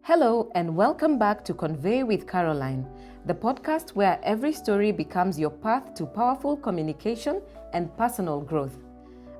Hello, and welcome back to Convey with Caroline, the podcast where every story becomes your path to powerful communication and personal growth.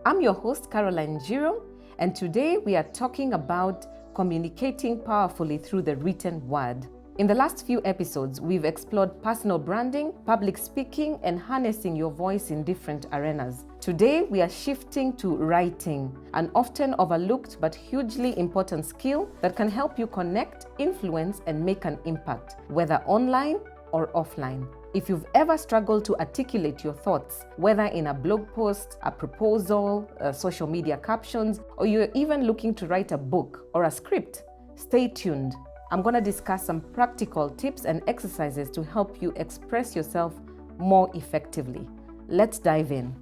I'm your host, Caroline Giro, and today we are talking about communicating powerfully through the written word. In the last few episodes, we've explored personal branding, public speaking, and harnessing your voice in different arenas. Today, we are shifting to writing, an often overlooked but hugely important skill that can help you connect, influence, and make an impact, whether online or offline. If you've ever struggled to articulate your thoughts, whether in a blog post, a proposal, social media captions, or you're even looking to write a book or a script, stay tuned. I'm going to discuss some practical tips and exercises to help you express yourself more effectively. Let's dive in.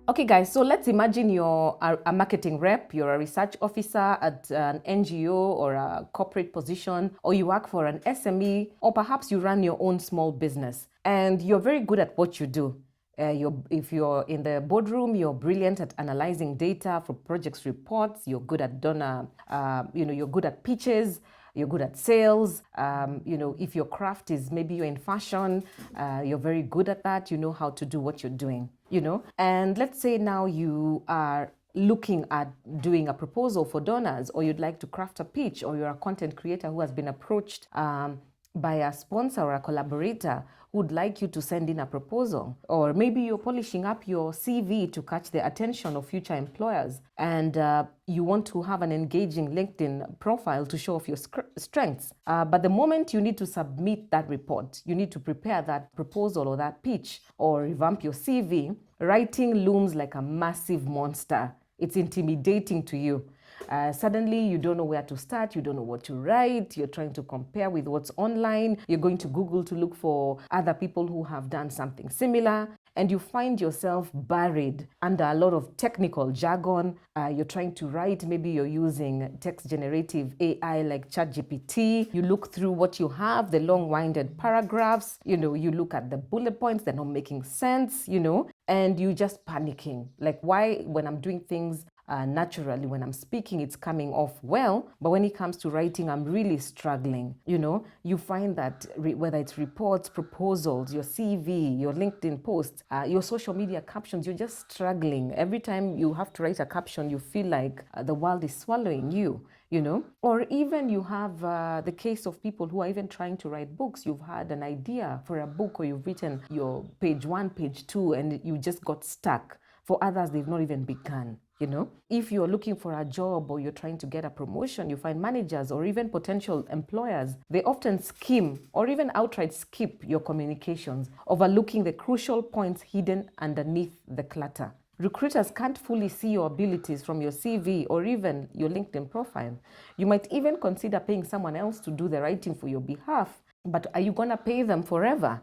Okay, guys, so let's imagine you're a marketing rep, you're a research officer at an NGO or a corporate position, or you work for an SME, or perhaps you run your own small business, and you're very good at what you do. If you're in the boardroom, you're brilliant at analyzing data for projects reports. You're good at you're good at pitches. You're good at sales. If your craft is maybe you're in fashion, you're very good at that. You know how to do what you're doing. And let's say now you are looking at doing a proposal for donors, or you'd like to craft a pitch, or you're a content creator who has been approached by a sponsor or a collaborator who would like you to send in a proposal. Or maybe you're polishing up your CV to catch the attention of future employers, and you want to have an engaging LinkedIn profile to show off your strengths. But the moment you need to submit that report, you need to prepare that proposal or that pitch or revamp your CV, writing looms like a massive monster. It's intimidating to you. Suddenly you don't know where to start, you don't know what to write, you're trying to compare with what's online, you're going to Google to look for other people who have done something similar, and you find yourself buried under a lot of technical jargon. You're trying to write, maybe you're using text generative AI like ChatGPT. You look through what you have, the long-winded paragraphs, you look at the bullet points, they're not making sense, and you're just panicking. Like, why, when I'm doing things naturally, when I'm speaking, it's coming off well, but when it comes to writing, I'm really struggling. You find that whether it's reports, proposals, your CV, your LinkedIn posts, your social media captions, you're just struggling. Every time you have to write a caption, you feel like the world is swallowing you. Or even you have the case of people who are even trying to write books. You've had an idea for a book, or you've written your page 1, page 2, and you just got stuck. For others, they've not even begun. If you're looking for a job or you're trying to get a promotion, you find managers or even potential employers, they often skim or even outright skip your communications, overlooking the crucial points hidden underneath the clutter. Recruiters can't fully see your abilities from your CV or even your LinkedIn profile. You might even consider paying someone else to do the writing for your behalf, but are you going to pay them forever?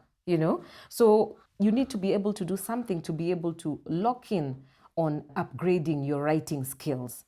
So you need to be able to do something to be able to lock in on upgrading your writing skills.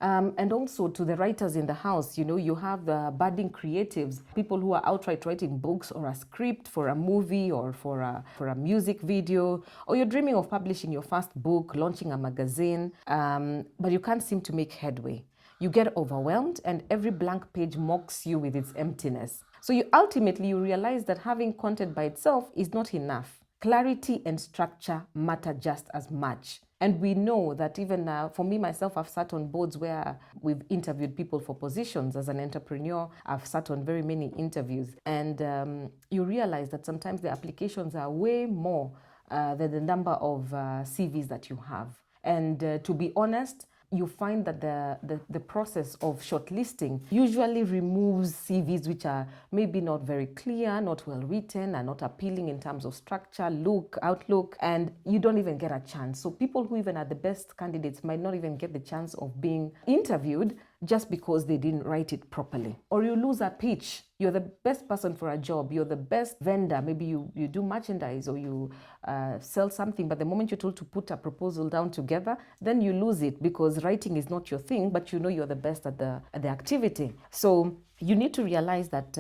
And also to the writers in the house, you have budding creatives, people who are outright writing books or a script for a movie or for a music video, or you're dreaming of publishing your first book, launching a magazine, but you can't seem to make headway. You get overwhelmed, and every blank page mocks you with its emptiness. So you realize that having content by itself is not enough. Clarity and structure matter just as much. And we know that even for me, myself, I've sat on boards where we've interviewed people for positions. As an entrepreneur, I've sat on very many interviews. And you realize that sometimes the applications are way more than the number of CVs that you have. And to be honest, you find that the process of shortlisting usually removes CVs which are maybe not very clear, not well written, and not appealing in terms of structure, look, outlook, and you don't even get a chance. So people who even are the best candidates might not even get the chance of being interviewed just because they didn't write it properly. Or you lose a pitch. You're the best person for a job. You're the best vendor. Maybe you do merchandise or you sell something, but the moment you're told to put a proposal down together, then you lose it because writing is not your thing, but you're the best at the activity. So you need to realize that,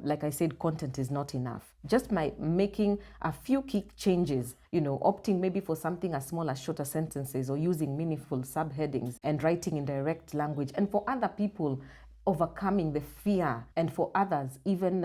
like I said, content is not enough. Just by making a few key changes, opting maybe for something as small as shorter sentences or using meaningful subheadings and writing in direct language. And for other people, overcoming the fear, and for others, even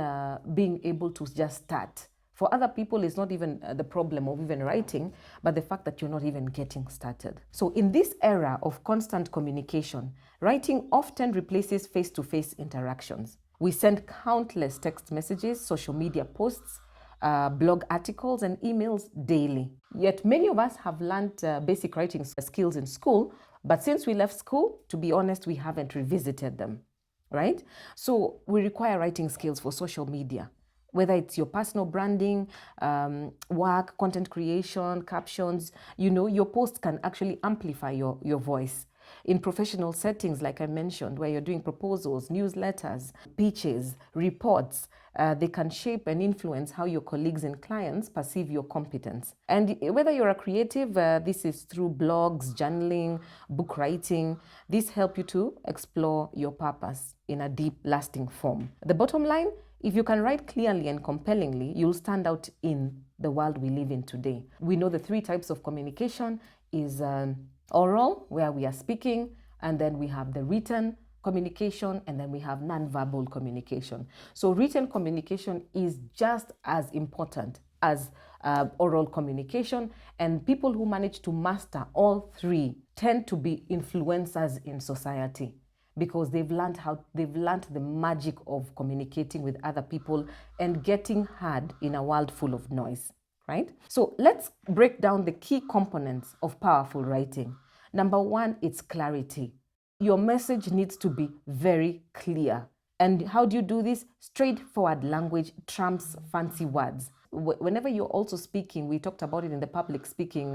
being able to just start. For other people, it's not even the problem of even writing, but the fact that you're not even getting started. So in this era of constant communication, writing often replaces face-to-face interactions. We send countless text messages, social media posts, blog articles, and emails daily. Yet many of us have learned basic writing skills in school, but since we left school, to be honest, we haven't revisited them, right? So we require writing skills for social media, whether it's your personal branding, work, content creation, captions. Your posts can actually amplify your voice. In professional settings, like I mentioned, where you're doing proposals, newsletters, pitches, reports, they can shape and influence how your colleagues and clients perceive your competence. And whether you're a creative, this is through blogs, journaling, book writing, these help you to explore your purpose in a deep, lasting form. The bottom line, if you can write clearly and compellingly, you'll stand out in the world we live in today. We know the 3 types of communication is oral, where we are speaking, and then we have the written communication, and then we have non-verbal communication. So written communication is just as important as oral communication, and people who manage to master all 3 tend to be influencers in society, because they've learned the magic of communicating with other people and getting heard in a world full of noise, right? So let's break down the key components of powerful writing. Number 1, it's clarity. Your message needs to be very clear. And how do you do this? Straightforward language trumps fancy words. Whenever you're also speaking, we talked about it in the public speaking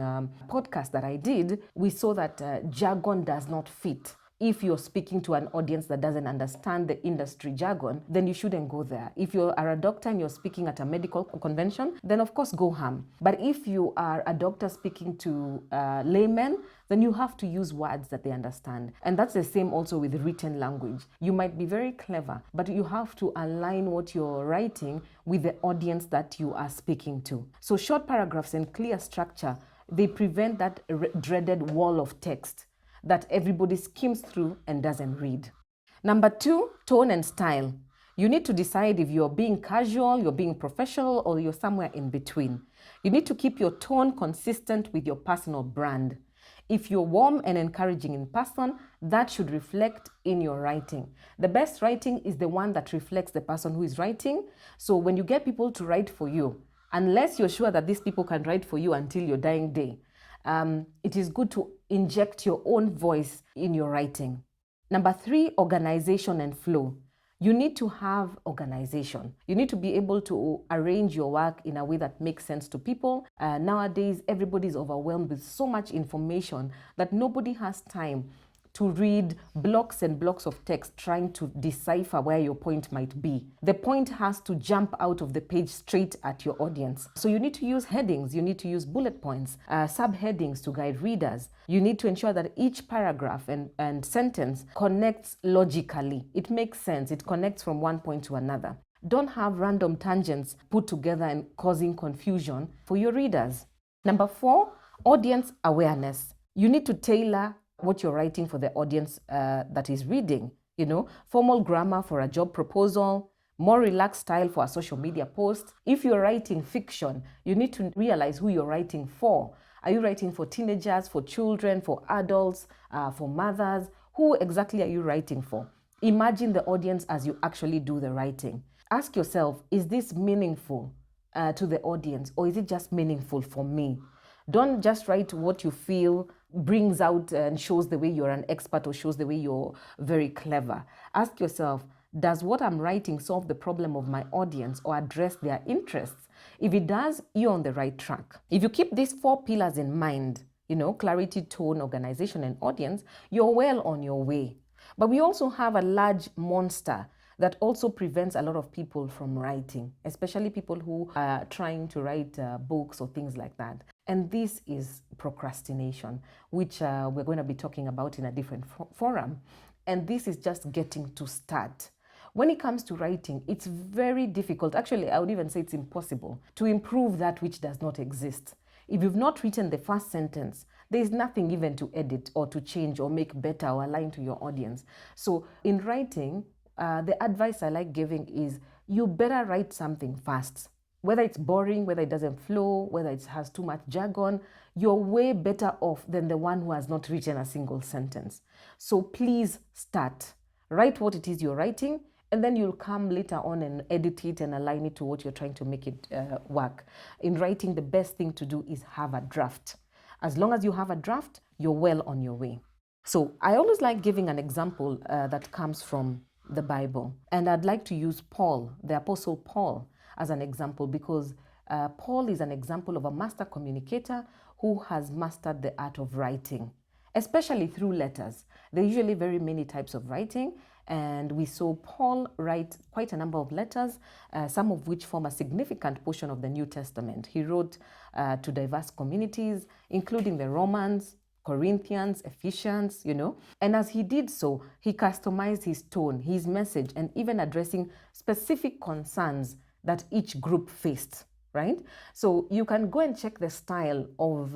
podcast that I did, we saw that jargon does not fit. If you're speaking to an audience that doesn't understand the industry jargon, then you shouldn't go there. If you are a doctor and you're speaking at a medical convention, then of course go ham. But if you are a doctor speaking to laymen, then you have to use words that they understand. And that's the same also with written language. You might be very clever, but you have to align what you're writing with the audience that you are speaking to. So short paragraphs and clear structure, they prevent that dreaded wall of text that everybody skims through and doesn't read. Number 2, tone and style. You need to decide if you're being casual, you're being professional, or you're somewhere in between. You need to keep your tone consistent with your personal brand. If you're warm and encouraging in person, that should reflect in your writing. The best writing is the one that reflects the person who is writing. So when you get people to write for you, unless you're sure that these people can write for you until your dying day, it is good to inject your own voice in your writing. Number 3, organization and flow. You need to have organization. You need to be able to arrange your work in a way that makes sense to people. Nowadays, everybody is overwhelmed with so much information that nobody has time to read blocks and blocks of text trying to decipher where your point might be. The point has to jump out of the page straight at your audience. So you need to use headings, you need to use bullet points, subheadings to guide readers. You need to ensure that each paragraph and sentence connects logically. It makes sense, it connects from one point to another. Don't have random tangents put together and causing confusion for your readers. Number 4, audience awareness. You need to tailor what you're writing for the audience that is reading. Formal grammar for a job proposal, more relaxed style for a social media post. If you're writing fiction, you need to realize who you're writing for. Are you writing for teenagers, for children, for adults, for mothers? Who exactly are you writing for? Imagine the audience as you actually do the writing. Ask yourself, is this meaningful to the audience, or is it just meaningful for me? Don't just write what you feel brings out and shows the way you're an expert or shows the way you're very clever. Ask yourself, does what I'm writing solve the problem of my audience or address their interests? If it does, you're on the right track. If you keep these 4 pillars in mind, clarity, tone, organization, and audience, you're well on your way. But we also have a large monster that also prevents a lot of people from writing, especially people who are trying to write books or things like that. And this is procrastination, which we're going to be talking about in a different forum. And this is just getting to start. When it comes to writing, it's very difficult. Actually, I would even say it's impossible to improve that which does not exist. If you've not written the first sentence, there's nothing even to edit or to change or make better or align to your audience. So in writing, the advice I like giving is you better write something fast. Whether it's boring, whether it doesn't flow, whether it has too much jargon, you're way better off than the one who has not written a single sentence. So please start. Write what it is you're writing, and then you'll come later on and edit it and align it to what you're trying to make it work. In writing, the best thing to do is have a draft. As long as you have a draft, you're well on your way. So I always like giving an example that comes from the Bible. And I'd like to use Paul, the Apostle Paul, as an example because Paul is an example of a master communicator who has mastered the art of writing, especially through letters. There are usually very many types of writing, and we saw Paul write quite a number of letters, some of which form a significant portion of the New Testament. He wrote to diverse communities, including the Romans, Corinthians, Ephesians, And as he did so, he customized his tone, his message, and even addressing specific concerns that each group faced, right? So you can go and check the style of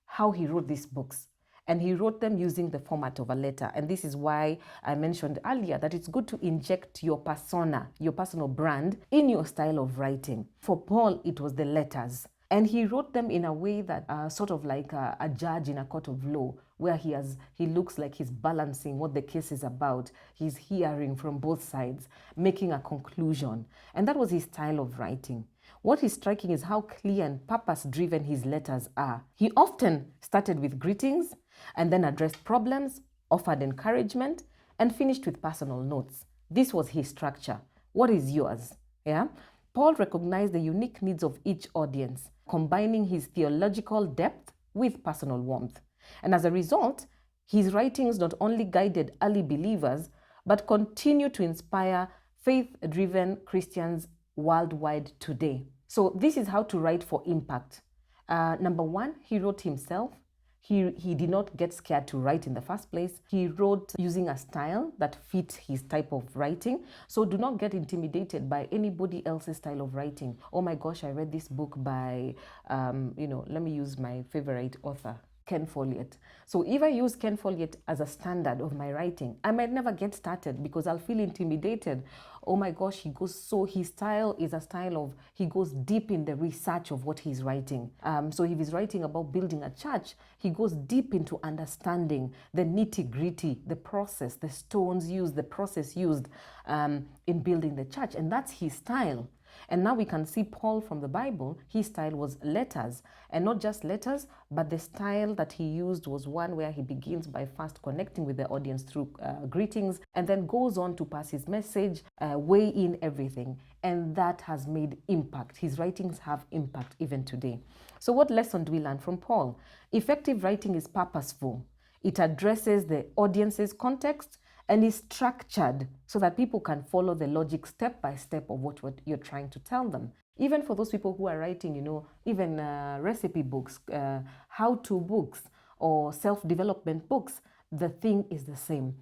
how he wrote these books. And he wrote them using the format of a letter. And this is why I mentioned earlier that it's good to inject your persona, your personal brand in your style of writing. For Paul, it was the letters. And he wrote them in a way that sort of like a judge in a court of law, where he looks like he's balancing what the case is about. He's hearing from both sides, making a conclusion. And that was his style of writing. What is striking is how clear and purpose-driven his letters are. He often started with greetings and then addressed problems, offered encouragement, and finished with personal notes. This was his structure. What is yours? Yeah? Paul recognized the unique needs of each audience, combining his theological depth with personal warmth. And as a result, his writings not only guided early believers, but continue to inspire faith-driven Christians worldwide today. So this is how to write for impact. Number one, he wrote himself. He did not get scared to write in the first place. He wrote using a style that fit his type of writing. So do not get intimidated by anybody else's style of writing. Oh my gosh, I read this book by, let me use my favorite author, Ken Follett. So if I use Ken Follett as a standard of my writing, I might never get started because I'll feel intimidated. Oh my gosh, his style is a style of, he goes deep in the research of what he's writing. So if he's writing about building a church, he goes deep into understanding the nitty-gritty, the process, the stones used, the process used in building the church. And that's his style. And now we can see Paul from the Bible, his style was letters. And not just letters, but the style that he used was one where he begins by first connecting with the audience through greetings and then goes on to pass his message, weigh in everything. And that has made impact. His writings have impact even today. So what lesson do we learn from Paul? Effective writing is purposeful. It addresses the audience's context and is structured so that people can follow the logic step by step of what you're trying to tell them. Even for those people who are writing, even recipe books, how-to books, or self-development books, the thing is the same.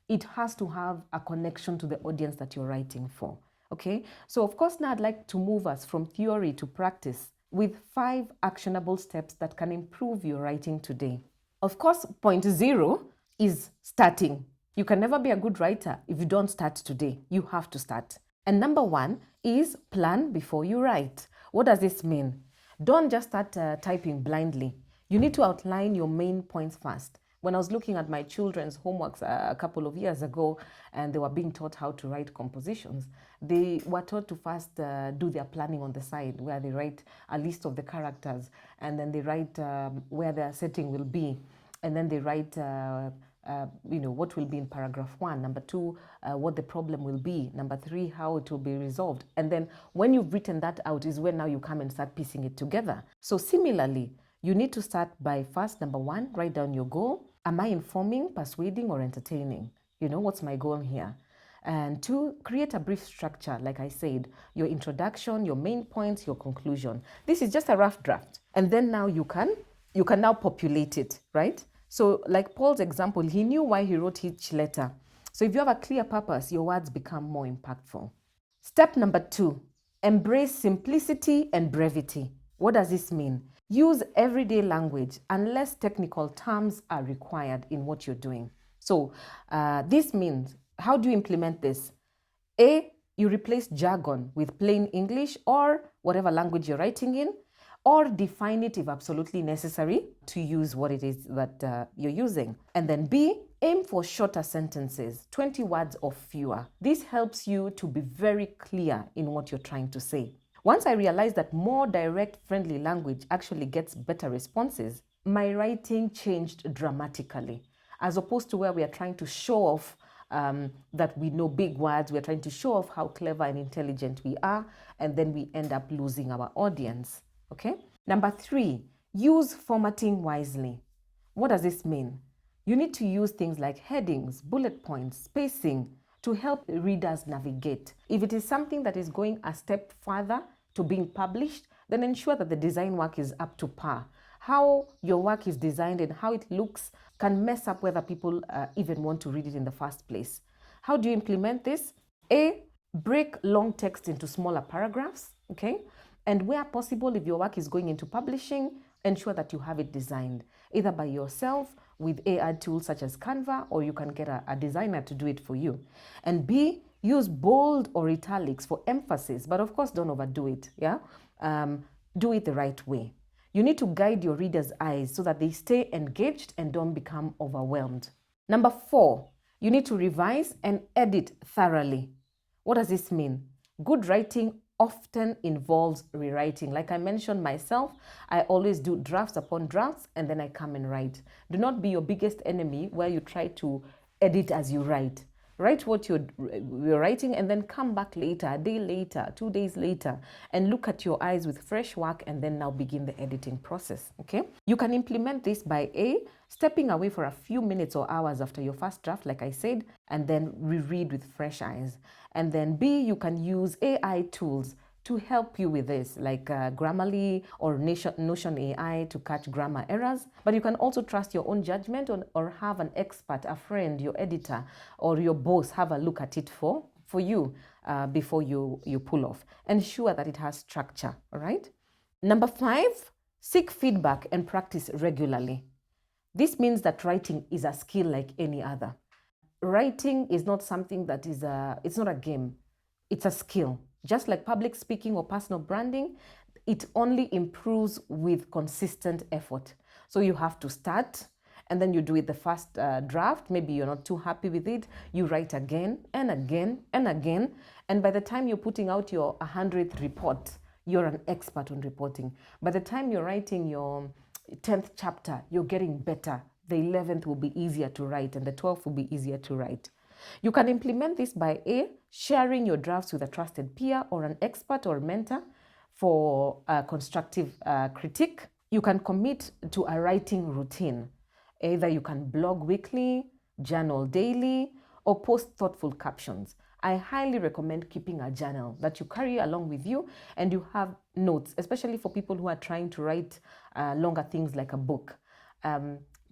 It has to have a connection to the audience that you're writing for. Okay? So of course, now I'd like to move us from theory to practice with 5 actionable steps that can improve your writing today. Of course, point 0 is starting. You can never be a good writer if you don't start today. You have to start. And number 1 is plan before you write. What does this mean? Don't just start typing blindly. You need to outline your main points first. When I was looking at my children's homeworks a couple of years ago, and they were being taught how to write compositions, they were taught to first do their planning on the side, where they write a list of the characters, and then they write where their setting will be, and then they write what will be in paragraph 1, number 2, what the problem will be, number 3, how it will be resolved. And then when you've written that out is when now you come and start piecing it together. So similarly, you need to start by first, number 1, write down your goal. Am I informing, persuading, or entertaining? What's my goal here? And 2, create a brief structure, like I said, your introduction, your main points, your conclusion. This is just a rough draft. And then now you can now populate it, right? So like Paul's example, he knew why he wrote each letter. So if you have a clear purpose, your words become more impactful. Step number 2, embrace simplicity and brevity. What does this mean? Use everyday language unless technical terms are required in what you're doing. So this means, how do you implement this? A, you replace jargon with plain English or whatever language you're writing in, or define it if absolutely necessary to use what it is that you're using. And then B, aim for shorter sentences, 20 words or fewer. This helps you to be very clear in what you're trying to say. Once I realized that more direct, friendly language actually gets better responses, my writing changed dramatically. As opposed to where we are trying to show off that we know big words, we're trying to show off how clever and intelligent we are, and then we end up losing our audience. Okay? Number 3, use formatting wisely. What does this mean? You need to use things like headings, bullet points, spacing to help readers navigate. If it is something that is going a step further to being published, then ensure that the design work is up to par. How your work is designed and how it looks can mess up whether people even want to read it in the first place. How do you implement this? A, break long text into smaller paragraphs, okay? And where possible, if your work is going into publishing, ensure that you have it designed, either by yourself with AI tools such as Canva, or you can get a designer to do it for you. And B, use bold or italics for emphasis, but of course don't overdo it, yeah? Do it the right way. You need to guide your readers' eyes so that they stay engaged and don't become overwhelmed. Number 4, you need to revise and edit thoroughly. What does this mean? Good writing often involves rewriting. Like I mentioned myself, I always do drafts upon drafts and then I come and write. Do not be your biggest enemy where you try to edit as you write. Write what you're writing and then come back later, a day later, 2 days later, and look at your eyes with fresh work and then now begin the editing process, okay? You can implement this by A, stepping away for a few minutes or hours after your first draft, like I said, and then reread with fresh eyes. And then B, you can use AI tools to help you with this, like Grammarly or Notion AI to catch grammar errors. But you can also trust your own judgment or have an expert, a friend, your editor, or your boss have a look at it for you before you pull off. Ensure that it has structure, all right? Number 5, seek feedback and practice regularly. This means that writing is a skill like any other. Writing is not something that is it's not a game, it's a skill. Just like public speaking or personal branding, it only improves with consistent effort. So you have to start and then you do it the first draft. Maybe you're not too happy with it. You write again and again and again. And by the time you're putting out your 100th report, you're an expert on reporting. By the time you're writing your 10th chapter, you're getting better. The 11th will be easier to write and the 12th will be easier to write. You can implement this by A, sharing your drafts with a trusted peer or an expert or mentor for constructive critique. You can commit to a writing routine. Either you can blog weekly, journal daily, or post thoughtful captions. I highly recommend keeping a journal that you carry along with you and you have notes, especially for people who are trying to write longer things like a book.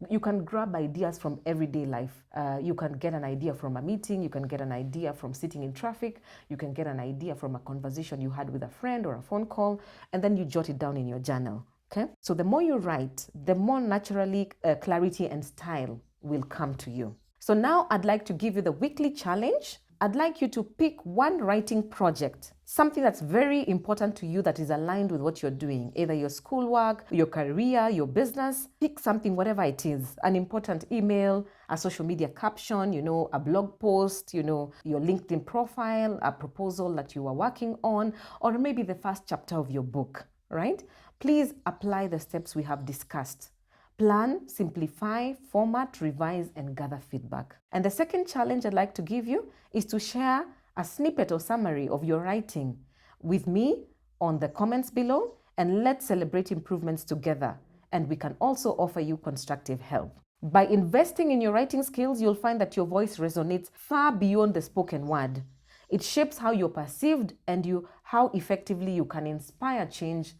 You can grab ideas from everyday life. You can get an idea from a meeting. You can get an idea from sitting in traffic. You can get an idea from a conversation you had with a friend or a phone call, and then you jot it down in your journal. Okay? So the more you write, the more naturally clarity and style will come to you. So now I'd like to give you the weekly challenge. I'd like you to pick one writing project, something that's very important to you that is aligned with what you're doing, either your schoolwork, your career, your business. Pick something, whatever it is, an important email, a social media caption, a blog post, your LinkedIn profile, a proposal that you are working on, or maybe the first chapter of your book, right? Please apply the steps we have discussed. Plan, simplify, format, revise, and gather feedback. And the second challenge I'd like to give you is to share a snippet or summary of your writing with me on the comments below, and let's celebrate improvements together. And we can also offer you constructive help. By investing in your writing skills, you'll find that your voice resonates far beyond the spoken word. It shapes how you're perceived and how effectively you can inspire change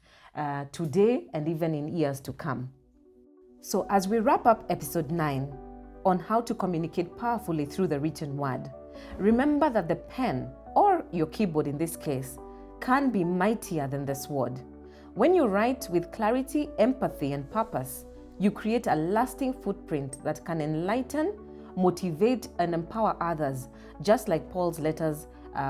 today and even in years to come. So as we wrap up episode 9 on how to communicate powerfully through the written word, remember that the pen, or your keyboard in this case, can be mightier than the sword. When you write with clarity, empathy, and purpose, you create a lasting footprint that can enlighten, motivate, and empower others, just like Paul's letters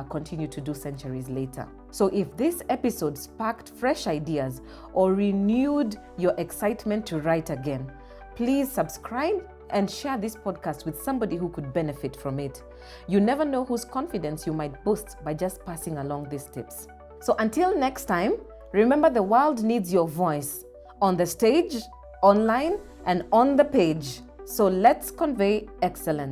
continue to do centuries later. So if this episode sparked fresh ideas or renewed your excitement to write again, please subscribe and share this podcast with somebody who could benefit from it. You never know whose confidence you might boost by just passing along these tips. So until next time, remember the world needs your voice on the stage, online, and on the page. So let's convey excellence.